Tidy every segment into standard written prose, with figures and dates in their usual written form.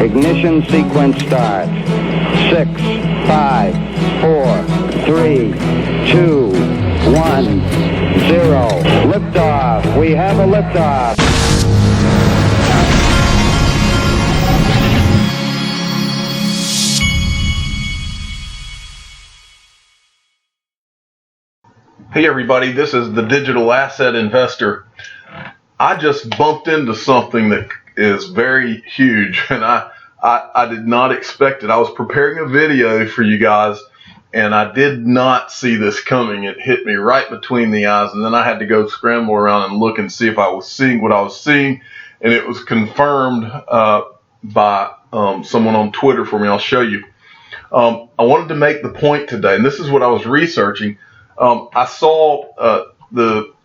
Ignition sequence starts. 6, 5, 4, 3, 2, 1, 0. Liftoff. We have a liftoff. Hey everybody, this is the Digital Asset Investor. I just bumped into something that is very huge, and I did not expect it. I was preparing a video for you guys, and I did not see this coming. It hit me right between the eyes, and then I had to go scramble around and look and see if I was seeing what I was seeing, and it was confirmed by someone on Twitter for me. I'll show you. I wanted to make the point today, and this is what I was researching. I saw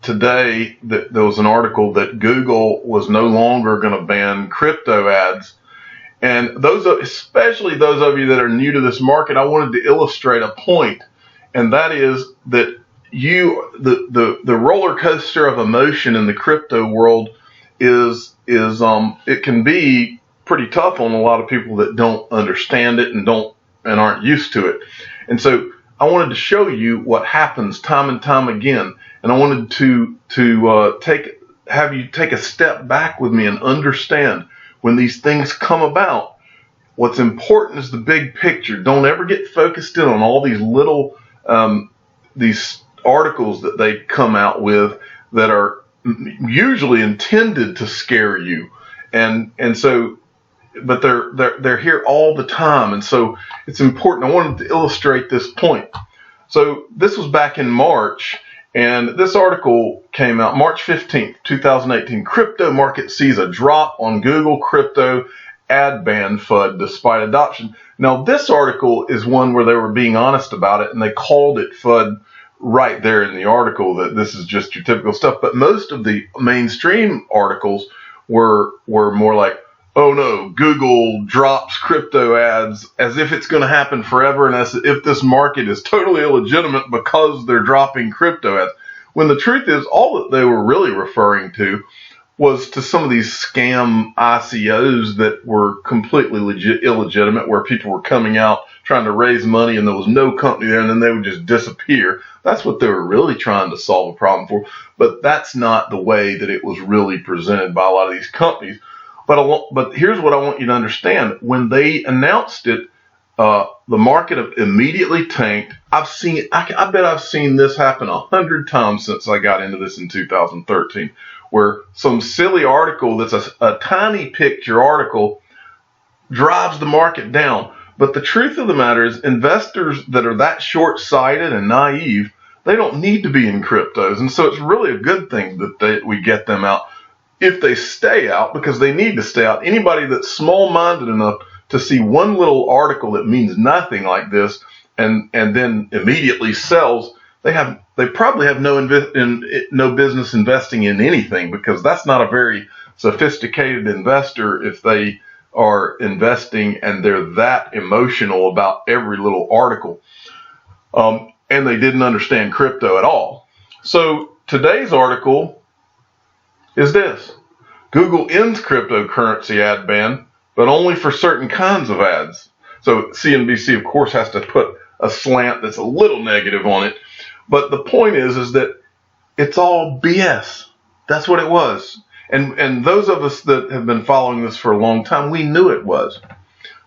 today that there was an article that Google was no longer going to ban crypto ads. And especially those of you that are new to this market, I wanted to illustrate a point, and that is that the roller coaster of emotion in the crypto world is it can be pretty tough on a lot of people that don't understand it and aren't used to it. And so I wanted to show you what happens time and time again, and I wanted to have you take a step back with me and understand when these things come about. What's important is the big picture. Don't ever get focused in on all these little these articles that they come out with that are usually intended to scare you, and so. But they're here all the time, and so it's important. I wanted to illustrate this point. So this was back in March, and this article came out March 15th, 2018. Crypto market sees a drop on Google crypto ad ban FUD despite adoption. Now this article is one where they were being honest about it, and they called it FUD right there in the article, that this is just your typical stuff. But most of the mainstream articles were more like, oh no, Google drops crypto ads as if it's going to happen forever, and as if this market is totally illegitimate because they're dropping crypto ads. When the truth is, all that they were really referring to was to some of these scam ICOs that were completely illegitimate, where people were coming out trying to raise money and there was no company there, and then they would just disappear. That's what they were really trying to solve a problem for. But that's not the way that it was really presented by a lot of these companies. But here's what I want you to understand. When they announced it, the market immediately tanked. I bet I've seen this happen 100 times since I got into this in 2013, where some silly article that's a tiny picture article drives the market down. But the truth of the matter is, investors that are that short-sighted and naive, they don't need to be in cryptos. And so it's really a good thing that we get them out. If they stay out, because they need to stay out. Anybody that's small-minded enough to see one little article that means nothing like this and then immediately sells, they probably have no business investing in anything, because that's not a very sophisticated investor if they are investing and they're that emotional about every little article. And they didn't understand crypto at all. So today's article is this: Google ends cryptocurrency ad ban, but only for certain kinds of ads. So CNBC, of course, has to put a slant that's a little negative on it. But the point is that it's all BS. That's what it was. And those of us that have been following this for a long time, we knew it was.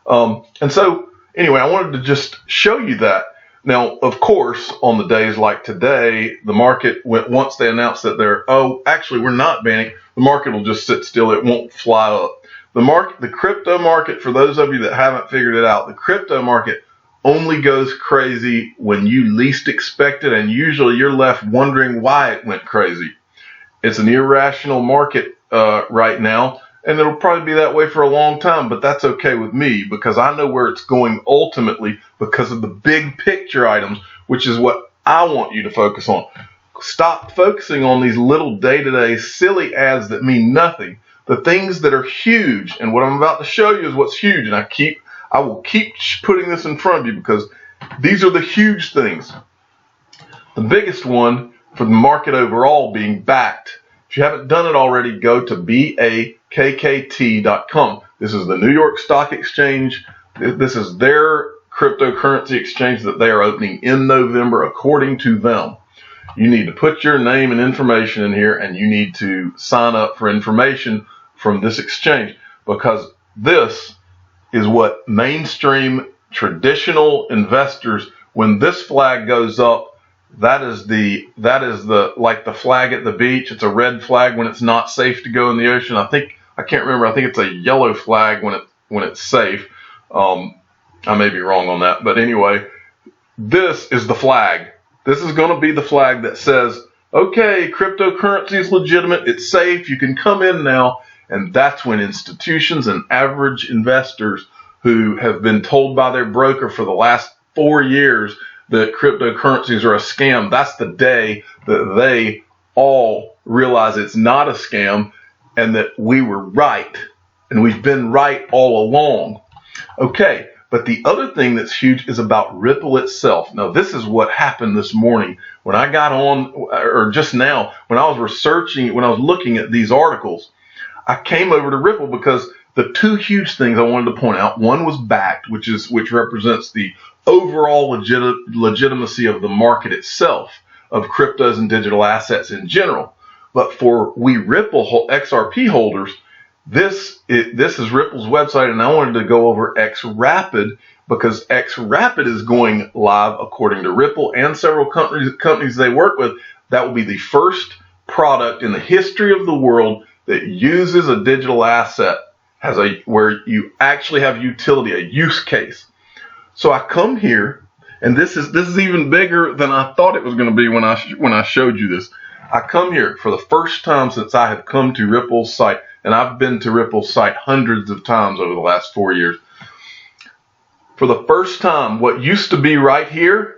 And so, anyway, I wanted to just show you that. Now, of course, on the days like today, the market, once they announce that we're not banning, the market will just sit still. It won't fly up. The crypto market, for those of you that haven't figured it out, the crypto market only goes crazy when you least expect it, and usually you're left wondering why it went crazy. It's an irrational market right now, and it'll probably be that way for a long time, but that's okay with me, because I know where it's going ultimately because of the big picture items, which is what I want you to focus on. Stop focusing on these little day-to-day silly ads that mean nothing. The things that are huge, and what I'm about to show you is what's huge, and I will keep putting this in front of you, because these are the huge things. The biggest one for the market overall being backed. If you haven't done it already, go to bakkt.com. This is the New York Stock Exchange. This is their cryptocurrency exchange that they are opening in November, according to them. You need to put your name and information in here, and you need to sign up for information from this exchange, because this is what mainstream traditional investors, when this flag goes up, that is the like the flag at the beach. It's a red flag when it's not safe to go in the ocean. I can't remember. I think it's a yellow flag when it's safe. I may be wrong on that, but anyway, this is the flag. This is going to be the flag that says, okay, cryptocurrency is legitimate, it's safe, you can come in now. And that's when institutions and average investors who have been told by their broker for the last 4 years that cryptocurrencies are a scam, that's the day that they all realize it's not a scam and that we were right. And we've been right all along. Okay. But the other thing that's huge is about Ripple itself. Now, this is what happened this morning when I got on, or just now, when I was researching, when I was looking at these articles, I came over to Ripple because the two huge things I wanted to point out, one was backed, which represents the overall legitimacy of the market itself, of cryptos and digital assets in general. But for we Ripple XRP holders, this is Ripple's website, and I wanted to go over XRapid because XRapid is going live, according to Ripple and several companies they work with. That will be the first product in the history of the world that uses a digital asset where you actually have utility, a use case. So I come here, and this is even bigger than I thought it was going to be when I showed you this. I come here for the first time since I have come to Ripple's site. And I've been to Ripple's site hundreds of times over the last 4 years. For the first time, what used to be right here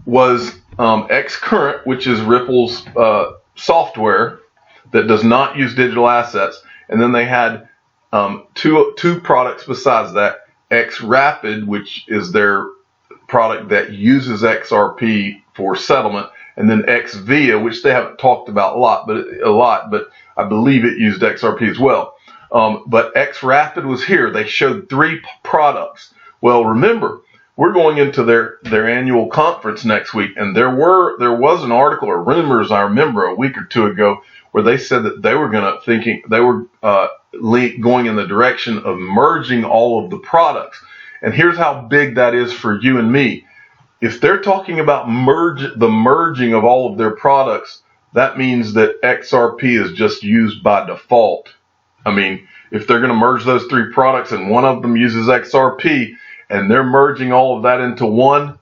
was Xcurrent, which is Ripple's software that does not use digital assets. And then they had two products besides that, XRapid, which is their product that uses XRP for settlement, and then XVIA, which they haven't talked about a lot, but I believe it used XRP as well. But XRapid was here. They showed 3 products. Well, remember, we're going into their annual conference next week, and there was an article or rumors, I remember a week or two ago, where they said that they were going in the direction of merging all of the products. And here's how big that is for you and me. If they're talking about the merging of all of their products, that means that XRP is just used by default. I mean, if they're going to merge those 3 products and one of them uses XRP and they're merging all of that into one,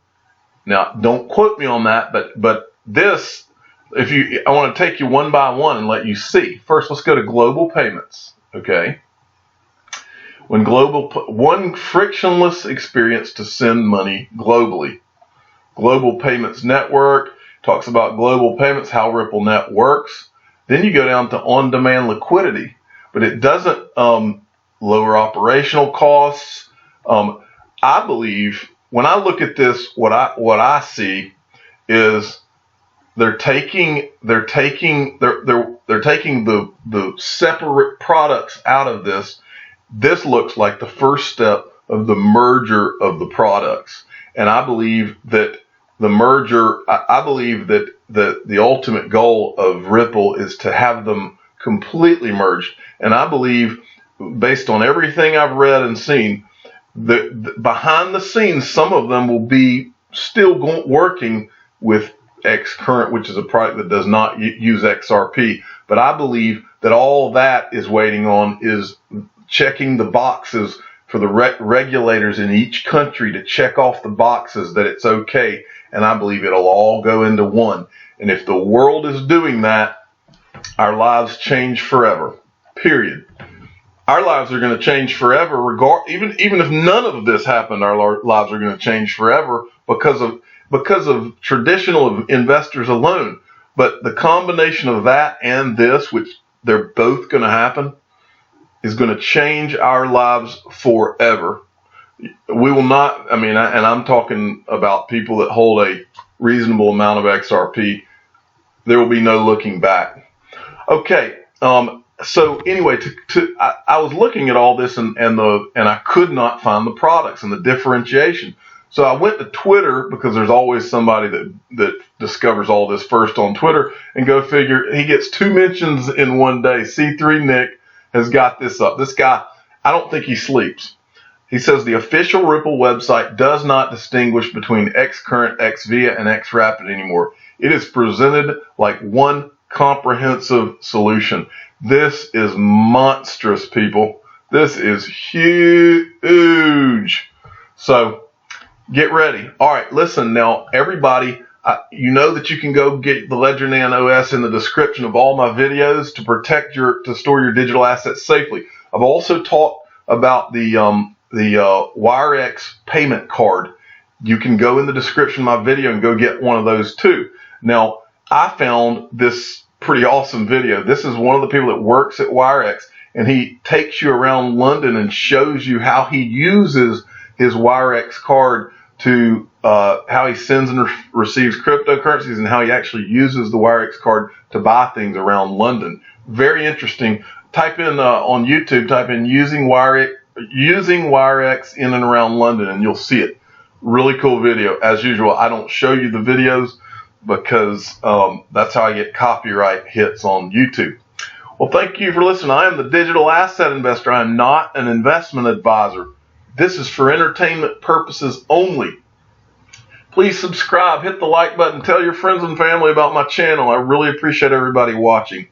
now don't quote me on that, but this, I want to take you one by one and let you see. First, let's go to global payments. Okay. One frictionless experience to send money globally. Global Payments Network talks about global payments, how RippleNet works. Then you go down to on-demand liquidity, but it doesn't lower operational costs. I believe when I look at this, what I see is they're taking the separate products out of this. This looks like the first step of the merger of the products. And I believe that the merger, I believe that the ultimate goal of Ripple is to have them completely merged. And I believe, based on everything I've read and seen, that behind the scenes, some of them will be still working with Xcurrent, which is a product that does not use XRP. But I believe that all that is waiting on is checking the boxes for the regulators in each country to check off the boxes that it's okay. And I believe it'll all go into one. And if the world is doing that, our lives change forever. Period. Our lives are going to change forever, even if none of this happened. Our lives are going to change forever because of traditional investors alone. But the combination of that and this, which they're both going to happen, is going to change our lives forever. We will not, and I'm talking about people that hold a reasonable amount of XRP. There will be no looking back. Okay, So anyway, I was looking at all this and I could not find the products and the differentiation. So I went to Twitter, because there's always somebody that discovers all this first on Twitter, and go figure, he gets 2 mentions in one day. C3 Nick has got this up. This guy, I don't think he sleeps. He says the official Ripple website does not distinguish between Xcurrent, XVIA, and XRapid anymore. It is presented like one comprehensive solution. This is monstrous, people. This is huge. So get ready. All right, listen now, everybody. You know that you can go get the LedgerNan OS in the description of all my videos to store your digital assets safely. I've also talked about the WireX payment card. You can go in the description of my video and go get one of those too. Now, I found this pretty awesome video. This is one of the people that works at WireX, and he takes you around London and shows you how he uses his WireX card to how he sends and receives cryptocurrencies, and how he actually uses the WireX card to buy things around London. Very interesting. Type in on YouTube, type in using WireX in and around London, and you'll see it. Really cool video. As usual, I don't show you the videos because that's how I get copyright hits on YouTube. Well, thank you for listening. I am the digital asset investor. I am not an investment advisor. This is for entertainment purposes only. Please subscribe, hit the like button, tell your friends and family about my channel. I really appreciate everybody watching.